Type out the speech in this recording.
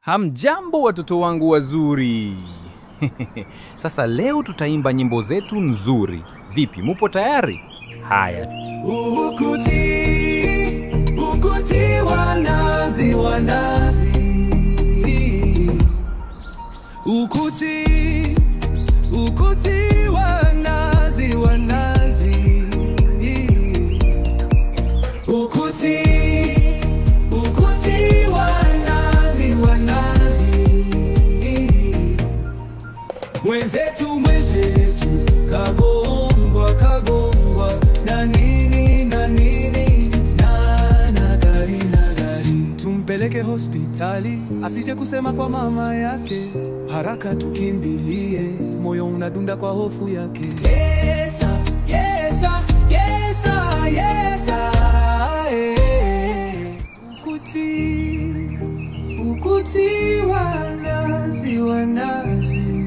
Hamjambo watoto wangu wazuri. Sasa leo tutaimba nyimbo zetu nzuri. Vipi, mupo tayari? Haya. Ukuti wanazi wanazi. Ukuti wanazi wanazi. Ukuti wanazi wanazi. Mwenzetu kagongwa na nini na gari. Tumpeleke hospitali asije kusema kwa mama yake, haraka tukimbilie, moyo unadunda kwa hofu yake. Yesa Ukuti wanazi wanazi.